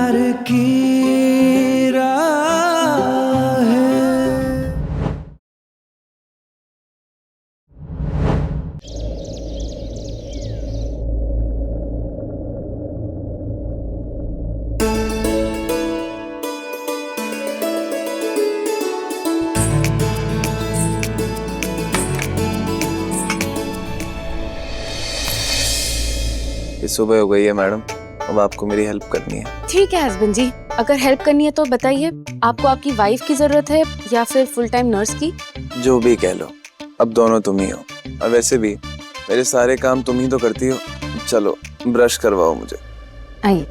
प्यार की राह है। सुबह हो गई है मैडम, अब आपको मेरी हेल्प करनी है। ठीक है हस्बैंड जी, अगर हेल्प करनी है तो बताइए, आपको आपकी वाइफ की जरूरत है या फिर फुल टाइम नर्स की? जो भी कह लो, अब दोनों तुम ही हो। और वैसे भी मेरे सारे काम तुम ही तो करती हो। चलो ब्रश करवाओ मुझे। आइए।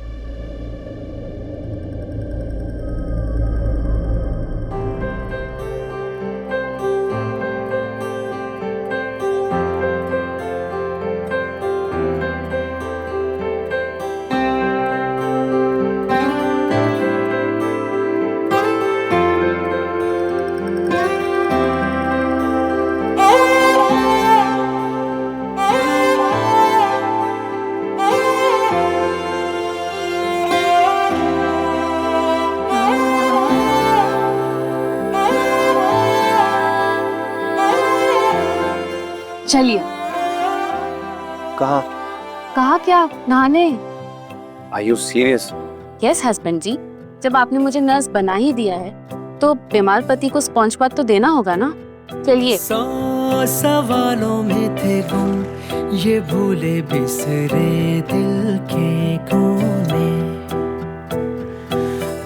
चलिए। कहाँ? कहा क्या? नहाने। Are you serious? Yes husband ji, जब आपने मुझे नर्स बना ही दिया है तो बीमार पति को स्पॉन्ज बाथ तो देना होगा ना। चलिए। 100 सवालों में थे गुम ये भूले बिसरे दिल के कोने।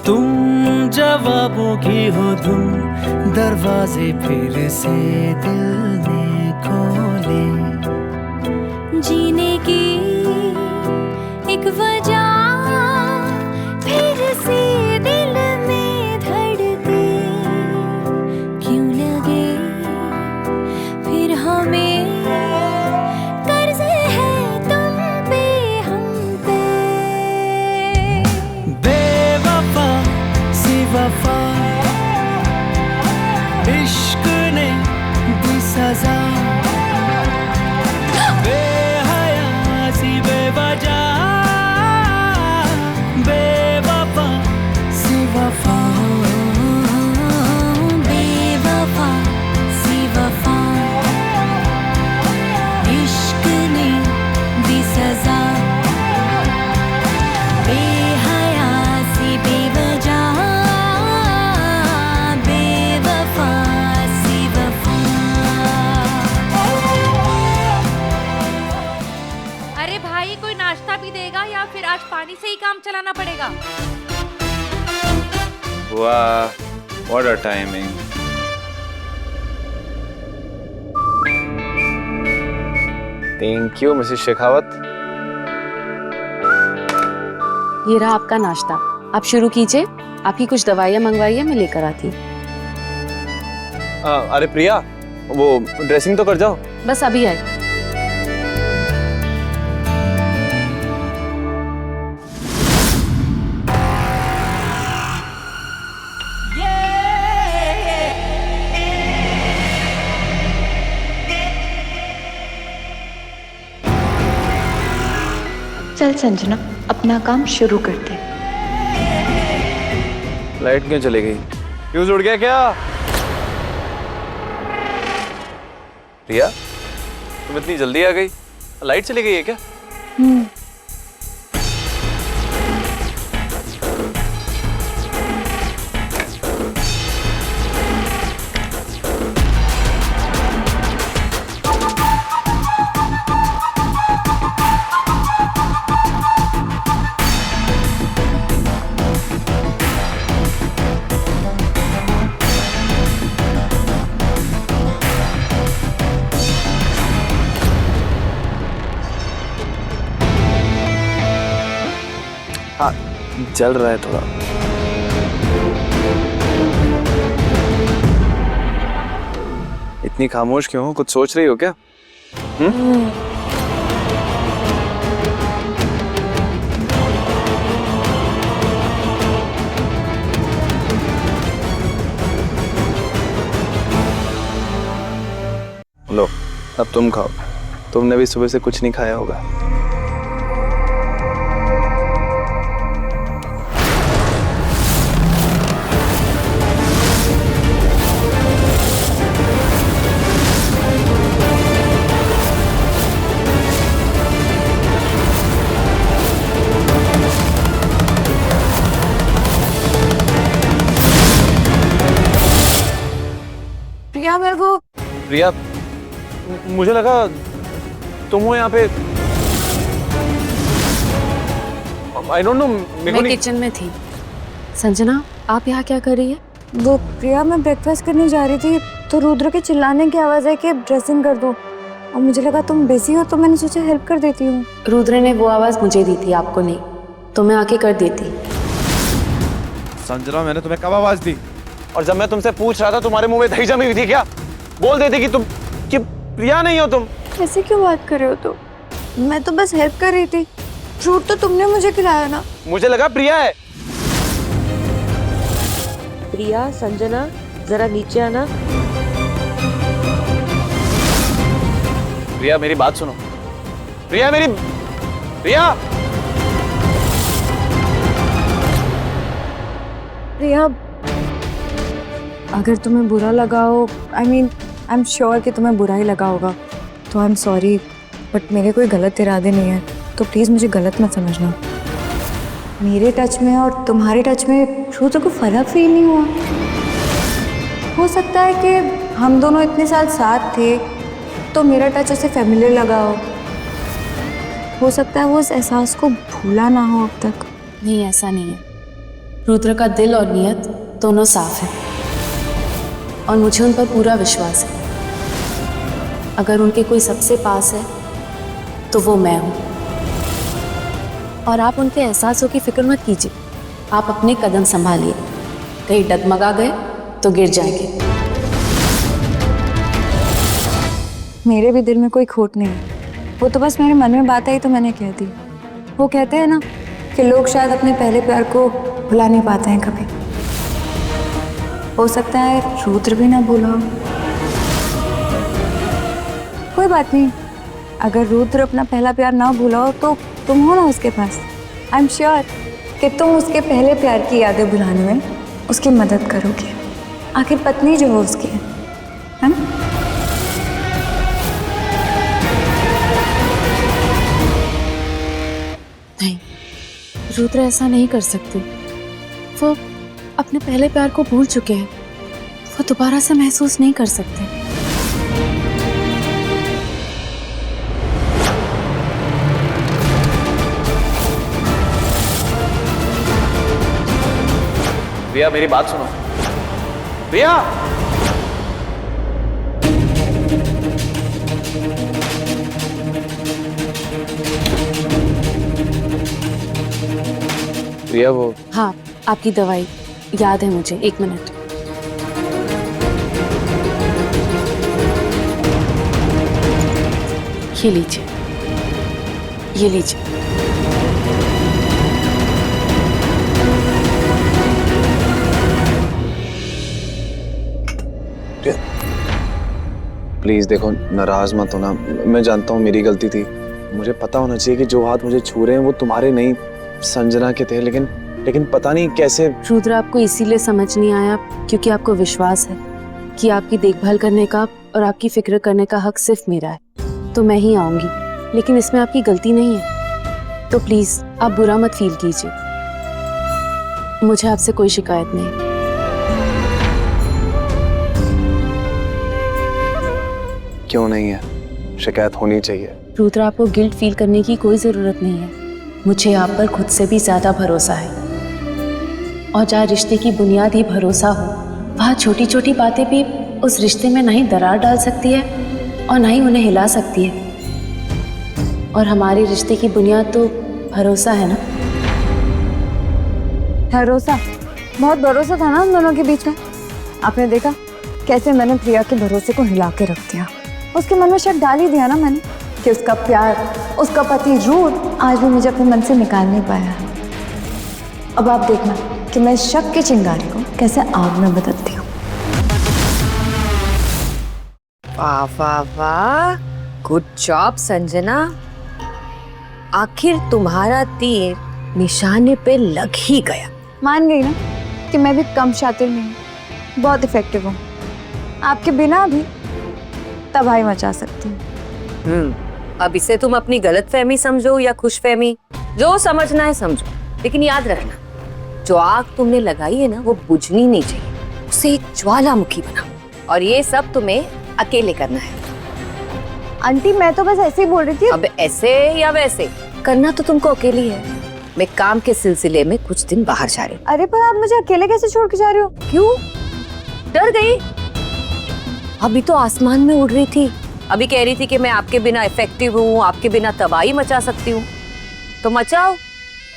तुम जवाबों की हो धुन, दरवाजे फिर से दिल ने खोले। जीने की एक वजह फिर से दिल में धड़के क्यों लगे फिर हमें कर्ज है तुम पे हम पे। बेवफा सी वफा इश्क ने दी सजा। बेहया सी बेवजह बेवफा सी वफा। बेवफा सी वफा इश्क ने दी सजा। बेहया सी बेवजह बेवफा सी वफा। अरे भाई, कोई नाश्ता भी देगा या फिर आज पानी से ही काम चलाना पड़ेगा? वाह, what a timing. Thank you, Mrs Shekhawat. ये रहा आपका नाश्ता, आप शुरू कीजिए। आप ही कुछ दवाइयाँ मंगवाइए, मैं लेकर आती। अरे प्रिया, वो ड्रेसिंग तो कर जाओ। बस अभी आए। चल संजना, अपना काम शुरू करते। लाइट क्यों चली गई? फ्यूज उड़ गया क्या? प्रिया, तुम इतनी जल्दी आ गई, लाइट चली गई है क्या? हाँ, जल रहा है थोड़ा। इतनी खामोश क्यों हो? कुछ सोच रही हो क्या? लो, अब तुम खाओ। तुमने भी सुबह से कुछ नहीं खाया होगा। मेरे को। प्रिया, मुझे लगा तुम हो यहाँ पे। I don't know, मैं किचन में थी। संजना, आप यहाँ क्या कर रही है? वो प्रिया, मैं ब्रेकफास्ट करने जा रही थी तो रुद्र के चिल्लाने की आवाज है कि ड्रेसिंग कर दो, और मुझे लगा तुम बिजी हो तो मैंने सोचा हेल्प कर देती हूँ। रुद्र ने वो आवाज मुझे दी थी, आपको नहीं, तो मैं आके कर देती। संजना, मैंने तुम्हें कब आवाज दी? और जब मैं तुमसे पूछ रहा था तुम्हारे मुंह में दही जमी हुई थी क्या? बोल देती कि प्रिया नहीं हो तुम। ऐसे क्यों बात कर रहे हो? तो मैं तो बस हेल्प कर रही थी। फ्रूट तो तुमने मुझे खिलाया ना। मुझे लगा प्रिया है। प्रिया, संजना, जरा नीचे आना। प्रिया, मेरी बात सुनो। प्रिया, प्रिया प्रिया, अगर तुम्हें बुरा लगा हो, आई एम श्योर कि तुम्हें बुरा ही लगा होगा, तो आई एम सॉरी, बट मेरे कोई गलत इरादे नहीं है, तो प्लीज़ मुझे गलत मत समझना। मेरे टच में और तुम्हारे टच में रुद्र को फर्क फील नहीं हुआ? हो सकता है कि हम दोनों इतने साल साथ थे तो मेरा टच उसे फैमिलियर लगा हो सकता है वो उस एहसास को भूला ना हो अब तक। नहीं, ऐसा नहीं है। रुद्र का दिल और नियत दोनों साफ है और मुझे उन पर पूरा विश्वास है। अगर उनके कोई सबसे पास है तो वो मैं हूँ। और आप उनके एहसासों की फिक्र मत कीजिए, आप अपने कदम संभालिए। कहीं डगमगा गए तो गिर जाएंगे। मेरे भी दिल में कोई खोट नहीं है, वो तो बस मेरे मन में बात आई तो मैंने कह दी। वो कहते हैं ना कि लोग शायद अपने पहले प्यार को भुला नहीं पाते हैं कभी। हो सकता है रुद्र भी ना भूला हो। कोई बात नहीं, अगर रुद्र अपना पहला प्यार ना भूला हो तो तुम हो ना उसके पास। आई एम श्योर कि तुम उसके पहले प्यार की यादें भुलाने में उसकी मदद करोगे। आखिर पत्नी जो हो उसकी है ना? नहीं, रुद्र ऐसा नहीं कर सकते। वो अपने पहले प्यार को भूल चुके हैं, वो दोबारा से महसूस नहीं कर सकते। प्रिया, मेरी बात सुनो। प्रिया, प्रिया, वो हाँ, आपकी दवाई याद है मुझे। 1 मिनट। ये लीजिए, ये लीजिए। प्लीज देखो, नाराज मत होना। मैं जानता हूँ मेरी गलती थी। मुझे पता होना चाहिए कि जो हाथ मुझे छू रहे हैं वो तुम्हारे नहीं, संजना के थे। लेकिन पता नहीं कैसे। रुद्र, आपको इसीलिए समझ नहीं आया क्योंकि आपको विश्वास है कि आपकी देखभाल करने का और आपकी फिक्र करने का हक सिर्फ मेरा है, तो मैं ही आऊंगी। लेकिन इसमें आपकी गलती नहीं है, तो प्लीज आप बुरा मत फील कीजिए। मुझे आपसे कोई शिकायत नहीं। क्यों नहीं है? शिकायत होनी चाहिए। रुद्र, आपको गिल्ट फील करने की कोई ज़रूरत नहीं है। मुझे आप पर खुद से भी ज़्यादा भरोसा है, और जहाँ रिश्ते की बुनियाद ही भरोसा हो, वहाँ छोटी छोटी बातें भी उस रिश्ते में ना ही दरार डाल सकती है और ना ही उन्हें हिला सकती है। और हमारे रिश्ते की बुनियाद तो भरोसा है ना। भरोसा? बहुत भरोसा था ना हम दोनों के बीच में। आपने देखा कैसे मैंने प्रिया के भरोसे को हिला के रख दिया। उसके मन में शक डाल ही दिया ना मैंने कि उसका प्यार, उसका पति रुद्र आज भी मुझे अपने मन से निकाल नहीं पाया। अब आप देखना कि मैं इस शक की चिंगारी को कैसे आग में बदलती हूँ। वाह वाह वाह, गुड जॉब संजना। आखिर तुम्हारा तीर निशाने पे लग ही गया। मान गई ना कि मैं भी कम शातिर नहीं हूँ, बहुत इफेक्टिव हूँ। आपके बिना भी तबाही मचा सकती हूँ। अब इसे तुम अपनी गलतफहमी समझो या खुशफहमी, जो समझना है समझो, लेकिन याद रखना, जो आग तुमने लगाई है ना वो बुझनी नहीं चाहिए। उसे एक ज्वालामुखी बनाओ और ये सब तुम्हें अकेले करना है। आंटी मैं तो बस ऐसे ही बोल रही थी। अब ऐसे या वैसे करना तो तुमको अकेले ही है। मैं काम के सिलसिले में कुछ दिन बाहर जा रही हूँ। अरे पर आप मुझे अकेले कैसे छोड़ के जा रहे हो? क्यों? डर गई? अभी तो आसमान में उड़ रही थी, अभी कह रही थी कि मैं आपके बिना इफेक्टिव हूँ, आपके बिना तबाही मचा सकती हूँ। तो मचाओ,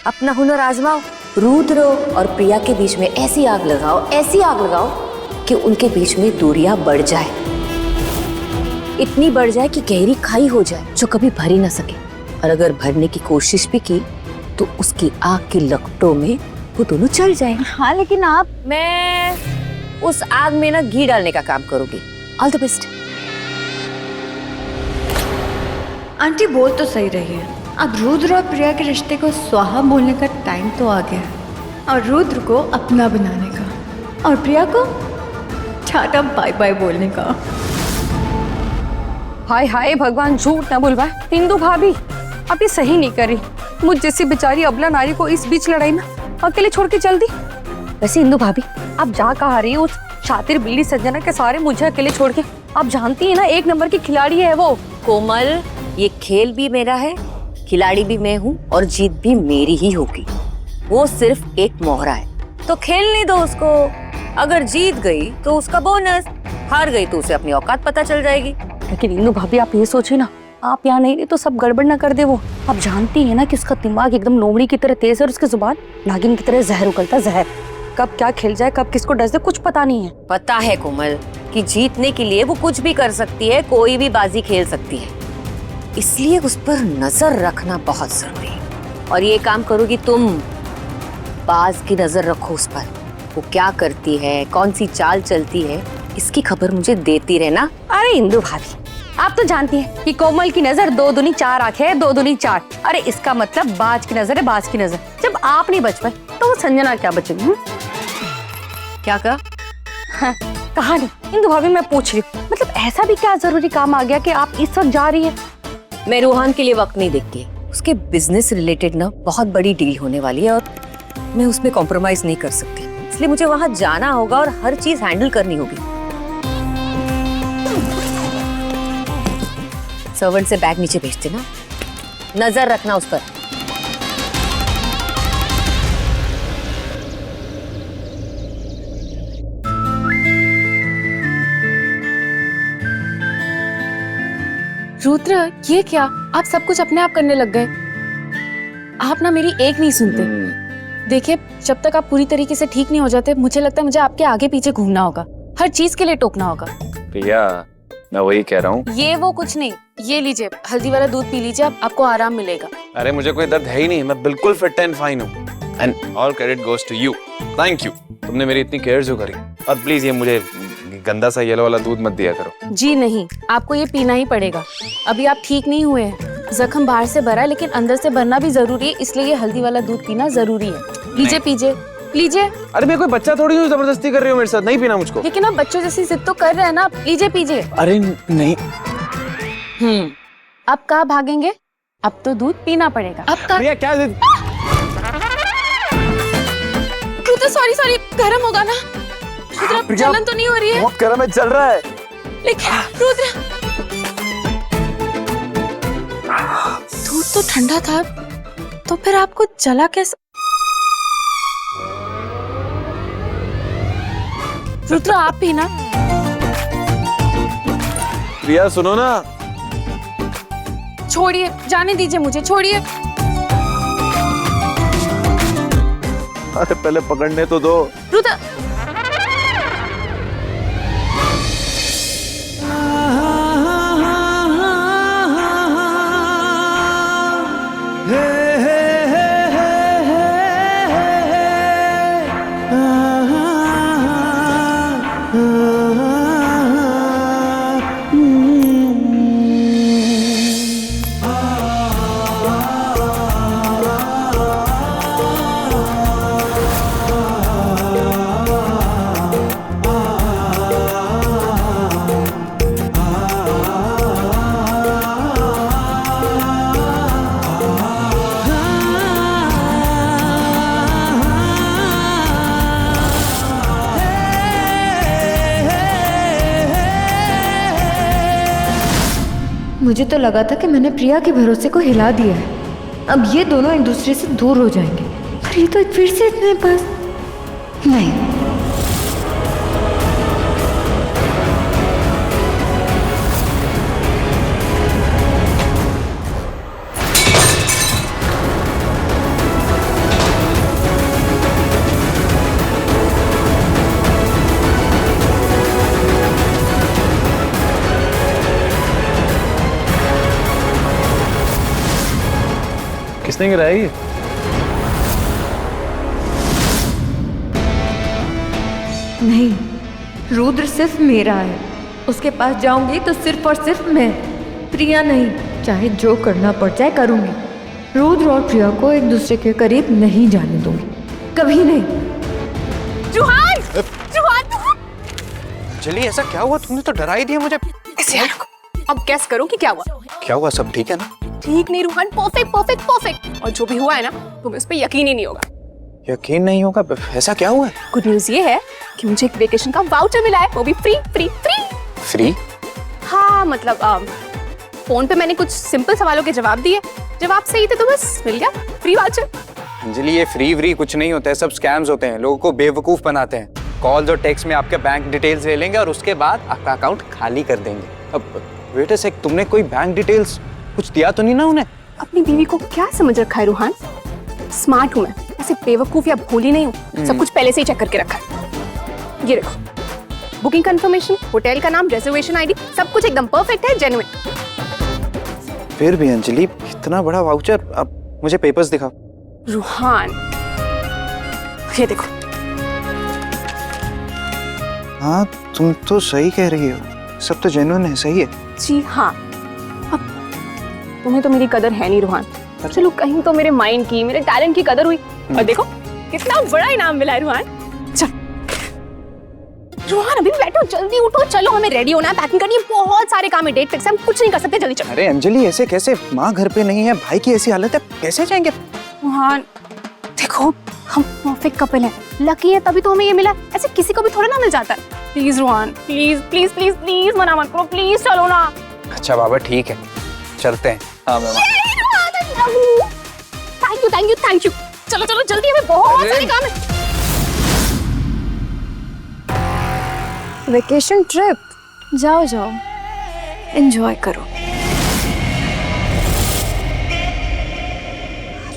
अपना हुनर आजमाओ। रुद्र और प्रिया के बीच में ऐसी आग लगाओ, ऐसी आग लगाओ कि उनके बीच में दूरियां बढ़ जाए, इतनी बढ़ जाए कि गहरी खाई हो जाए जो कभी भर ही ना सके। और अगर भरने की कोशिश भी की तो उसकी आग की लपटों में वो दोनों चल जाए। हाँ लेकिन आप, मैं उस आग में ना घी डालने का काम करूंगी। All the best. आंटी बोल तो सही रही है, अब रुद्र और प्रिया के रिश्ते को स्वाहा बोलने का टाइम तो आ गया है, और रुद्र को अपना बनाने का और प्रिया को टाटा बाय बाय बोलने का। हाय हाय भगवान, झूठ ना बुलवाए। इंदु भाभी अब ये सही नहीं करी। मुझ जैसी बेचारी अबला नारी को इस बीच लड़ाई में अकेले छोड़ के चल दी। वैसे इंदु भाभी आप जा कहा रही हो उस शातिर बिल्ली संजना के सारे मुझे अकेले छोड़ के? आप जानती है ना, एक नंबर की खिलाड़ी है वो। कोमल, ये खेल भी मेरा है, खिलाड़ी भी मैं हूँ और जीत भी मेरी ही होगी। वो सिर्फ एक मोहरा है, तो खेलने दो उसको। अगर जीत गई तो उसका बोनस, हार गई तो उसे अपनी औकात पता चल जाएगी। लेकिन इंदु भाभी आप ये सोचिए ना, आप यहाँ नहीं रही तो सब गड़बड़ ना कर दे वो। आप जानती है ना कि उसका दिमाग एकदम लोमड़ी की तरह तेज है और उसकी जुबान नागिन की तरह जहर उगलता जहर। कब क्या खिल जाए, कब किसको डस दे, कुछ पता नहीं है। पता है कोमल कि जीतने के लिए वो कुछ भी कर सकती है, कोई भी बाजी खेल सकती है, इसलिए उस पर नजर रखना बहुत जरूरी है। और ये काम करोगी तुम, बाज की नजर रखो उस पर, वो क्या करती है, कौन सी चाल चलती है, इसकी खबर मुझे देती रहना। अरे इंदु भाभी आप तो जानती हैं कि कोमल की नजर 2 दूनी 4 आंखें है, 2 दूनी 4। अरे इसका मतलब बाज की नजर है, बाज की नजर। जब आप नहीं बच पाए तो वो संजना क्या बचेगी? क्या कहा? हाँ, कहा नहीं इंदु भाभी, मैं पूछ रही हूँ, मतलब ऐसा भी क्या जरूरी काम आ गया कि आप इस वक्त जा रही है? मैं रूहान के लिए वक्त नहीं देखती, उसके बिजनेस रिलेटेड ना बहुत बड़ी डील होने वाली है और मैं उसमें कॉम्प्रोमाइज नहीं कर सकती, इसलिए मुझे वहां जाना होगा और हर चीज हैंडल करनी होगी। सर्वेंट से बैग नीचे भेज देना, नजर रखना उस पर। रुद्र, ये क्या? आप सब कुछ अपने आप करने लग गए। आप ना मेरी एक नहीं सुनते। देखिए, जब तक आप पूरी तरीके से ठीक नहीं हो जाते, मुझे लगता है मुझे आपके आगे पीछे घूमना होगा, हर चीज के लिए टोकना होगा। प्रिया, मैं वही कह रहा हूँ। ये वो कुछ नहीं, ये लीजिए हल्दी वाला दूध पी लीजिए, आपको आराम मिलेगा। अरे मुझे कोई दर्द है ही नहीं, मैं बिल्कुल फिट एंड फाइन हूँ। And all credit goes to you. Thank you, तुमने मेरी इतनी केयर जो करी। और प्लीज ये मुझे गंदा सा येलो वाला दूध मत दिया करो। जी नहीं, आपको ये पीना ही पड़ेगा। अभी आप ठीक नहीं हुए हैं, जख्म बाहर से भरा है लेकिन अंदर से भरना भी जरूरी है, इसलिए ये हल्दी वाला दूध पीना जरूरी है। लीजिए पीजिए, लीजिए। अरे मैं कोई बच्चा थोड़ी हूँ, जबरदस्ती कर रही हो मेरे साथ, नहीं पीना मुझको। लेकिन आप बच्चों जैसी जिद तो कर रहे हैं ना, लीजिए पीजिए। अरे नहीं। अब कहाँ भागेंगे, अब तो दूध पीना पड़ेगा। अब कहाँ? प्रिया क्या जिद? सॉरी सॉरी, गर्म होगा ना। रुद्र, जलन तो नहीं हो रही है? बहुत गर्म है, चल रहा है। लेकिन रुद्र, दूध तो ठंडा था, तो फिर आपको जला कैसे? रुद्र आप पीना। प्रिया सुनो ना। छोड़िए, जाने दीजिए मुझे, छोड़िए। अरे पहले पकड़ने तो दो। रुद्र, मुझे तो लगा था कि मैंने प्रिया के भरोसे को हिला दिया है। अब ये दोनों एक दूसरे से दूर हो जाएंगे, पर ये तो फिर से इतने पास। नहीं, किसने गिराया ये? नहीं, रुद्र सिर्फ मेरा है। उसके पास जाऊंगी तो सिर्फ और सिर्फ मैं, प्रिया नहीं। चाहे जो करना पड़ जाए करूंगी। रुद्र और प्रिया को एक दूसरे के करीब नहीं जाने दूंगी, कभी नहीं। रूहान! रूहान! चलिए, ऐसा क्या हुआ? तुमने तो डरा ही दिया मुझे। ऐसे यार, अब गैस करो कि क्या हुआ। क्या हुआ? सब ठीक है ना? ठीक नहीं रूहान, परफेक्ट परफेक्ट परफेक्ट। और जो भी हुआ है ना, तुम्हें उस पर यकीन ही नहीं होगा। यकीन नहीं होगा? ऐसा क्या हुआ है? गुड न्यूज ये है कि मुझे एक वेकेशन का वाउचर मिला है, वो भी फ्री फ्री फ्री। फ्री? हाँ मतलब फोन पे मैंने कुछ सिंपल सवालों के जवाब दिए, जवाब सही थे तो बस मिल गया फ्री वाउचर। अंजलि, ये फ्री व्री कुछ नहीं होता है, सब स्कैम्स होते हैं, लोगों को बेवकूफ बनाते हैं। कॉल्स और टेक्स्ट में आपके बैंक डिटेल्स ले लेंगे और उसके बाद आपका अकाउंट खाली कर देंगे। अब वेट अ सेक, तुमने कोई बैंक डिटेल्स कुछ दिया तो नहीं ना उन्हें? अपनी बीवी को क्या समझ रखा है रूहान? स्मार्ट हूँ मैं, ऐसे बेवकूफ या भोली नहीं हूँ। सब कुछ पहले से ही चेक करके रखा है। ये देखो, बुकिंग कंफर्मेशन, होटल का नाम, रिजर्वेशन आईडी, सब कुछ एकदम परफेक्ट है, जेन्युइन। फिर भी अंजलि, इतना बड़ा वाउचर, अब मुझे पेपर्स दिखाओ। रूहान, ये देखो। हाँ, तुम तो सही कह रही हो, सब तो जेन्युइन है, सही है। जी हाँ, अब तुम्हें तो मेरी कदर है नहीं रूहान। चलो कहीं तो मेरे माइंड की, मेरे टैलेंट की कदर हुई। और देखो कितना बड़ा इनाम मिला है रूहान। चल रूहान, अभी भी बैठो, जल्दी उठो, चलो हमें रेडी होना है, पैकिंग करनी है, बहुत सारे काम है, डेट फिक्स है, हम कुछ नहीं कर सकते, जल्दी चलो। अरे अंजलि, ऐसे कैसे? माँ घर पे नहीं है, भाई की ऐसी हालत है, कैसे जाएंगे? रूहान देखो, हम परफेक्ट कपल हैं, लकी है तभी तो हमें ये मिला, ऐसे किसी को भी थोड़ा ना मिल जाता है। Please Ruhan, please please please please मना मत करो, प्लीज चलो ना। अच्छा बाबा, ठीक है, चलते हैं। हाँ मैं thank you thank you thank you. चलो चलो जल्दी, हमें बहुत सारे काम है। वेकेशन ट्रिप, जाओ जाओ, एंजॉय करो।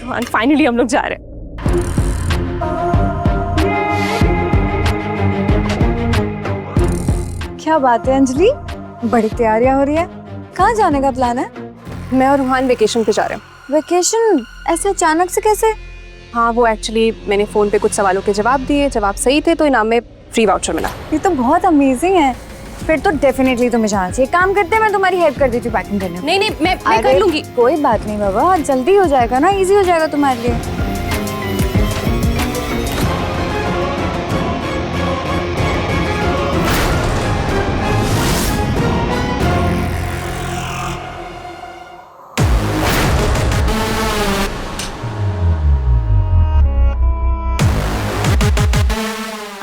रूहान, फाइनली हम लोग जा रहे हैं। क्या बात है अंजलि, बड़ी तैयारियां हो रही है। कहाँ जाने का प्लान है? मैं और रूहान वेकेशन पे जा रहे हैं। वेकेशन? ऐसे अचानक से कैसे? हाँ, वो एक्चुअली मैंने फोन पे कुछ सवालों के जवाब दिए, जवाब सही थे तो इनाम में फ्री वाउचर मिला। ये तो बहुत अमेजिंग है। फिर तो डेफिनेटली तुम्हें जाना चाहिए। काम करते हैं, मैं तुम्हारी हेल्प कर देती हूँ पैकिंग करने में। नहीं मैं कर लूंगी। कोई बात नहीं बाबा, जल्दी हो जाएगा ना, इजी हो जाएगा तुम्हारे लिए।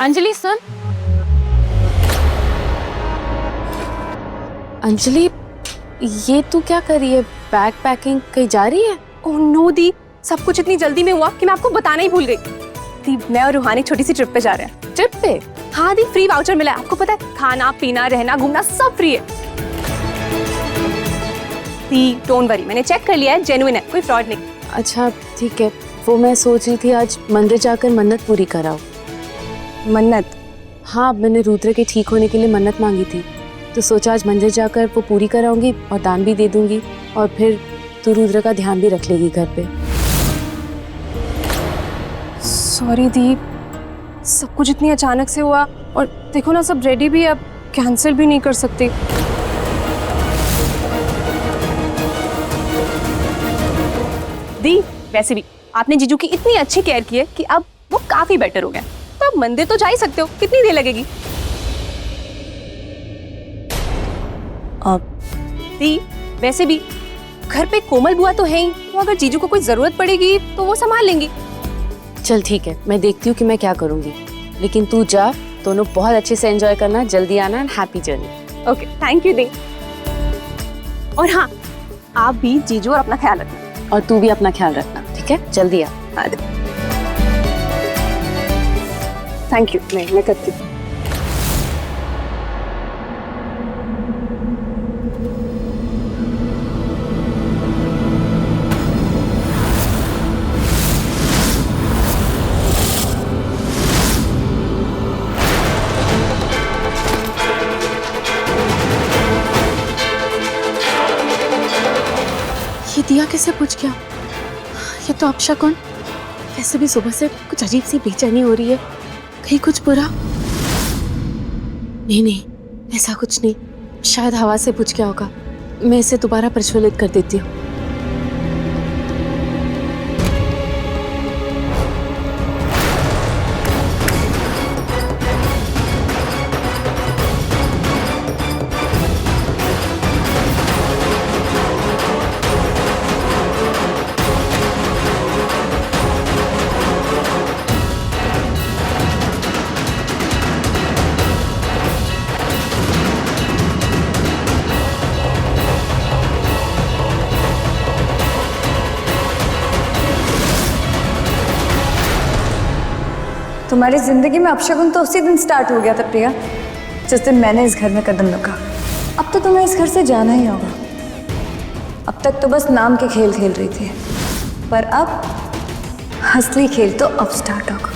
अंजलि सुन। अंजलि, ये तू क्या कर रही है? बैग पैकिंग कहीं जा रही है? ओह नो दी, सब कुछ इतनी जल्दी में हुआ कि मैं आपको बताना ही भूल गई। दी, मैं और रूहानी छोटी सी ट्रिप पे जा रहे हैं। ट्रिप पे? हाँ दी, फ्री वाउचर मिला है। आपको पता है, खाना पीना रहना घूमना सब फ्री है। दी डोंट वरी, मैंने चेक कर लिया है, जेन्युइन है, कोई फ्रॉड नहीं। अच्छा ठीक है, वो मैं सोच रही थी आज मंदिर जाकर मन्नत पूरी कराओ। मन्नत? हाँ, मैंने रुद्र के ठीक होने के लिए मन्नत मांगी थी, तो सोचा आज मंदिर जाकर वो पूरी कराऊंगी और दान भी दे दूंगी, और फिर तू रुद्र का ध्यान भी रख लेगी घर पे। सॉरी दी, सब कुछ इतनी अचानक से हुआ, और देखो ना सब रेडी भी है, अब कैंसिल भी नहीं कर सकती। दी, वैसे भी आपने जीजू की इतनी अच्छी केयर की है कि अब वो काफी बेटर हो गया, तो अब मंदिर तो जा ही सकते हो, कितनी देर लगेगी? अब दी, वैसे भी घर पे कोमल बुआ तो है ही, तो अगर जीजू को कोई जरूरत पड़ेगी तो वो संभाल लेंगी। चल ठीक है, मैं देखती हूँ कि मैं क्या करूँगी, लेकिन तू जा, दोनों बहुत अच्छे से एंजॉय करना, जल्दी आना, and happy journey. Okay, thank you दी। और हाँ, आप भी जीजू और अपना ख्याल रखना। और तू भी अपना ख्याल रखना, ठीक है? जल्दी आ। Thank you. मैं करती हूँ। ये दिया कैसे पूछ गया? ये तो अपशकुन। वैसे भी सुबह से कुछ अजीब सी बेचैनी हो रही है, कहीं कुछ बुरा? नहीं, ऐसा कुछ नहीं। शायद हवा से पूछ गया होगा। मैं इसे दोबारा प्रज्वलित कर देती हूँ। तुम्हारी जिंदगी में अपशगुन तो उसी दिन स्टार्ट हो गया था प्रिया, जिस दिन मैंने इस घर में कदम रखा। अब तो तुम्हें इस घर से जाना ही होगा। अब तक तो बस नाम के खेल खेल रही थी, पर अब असली खेल तो अब स्टार्ट होगा।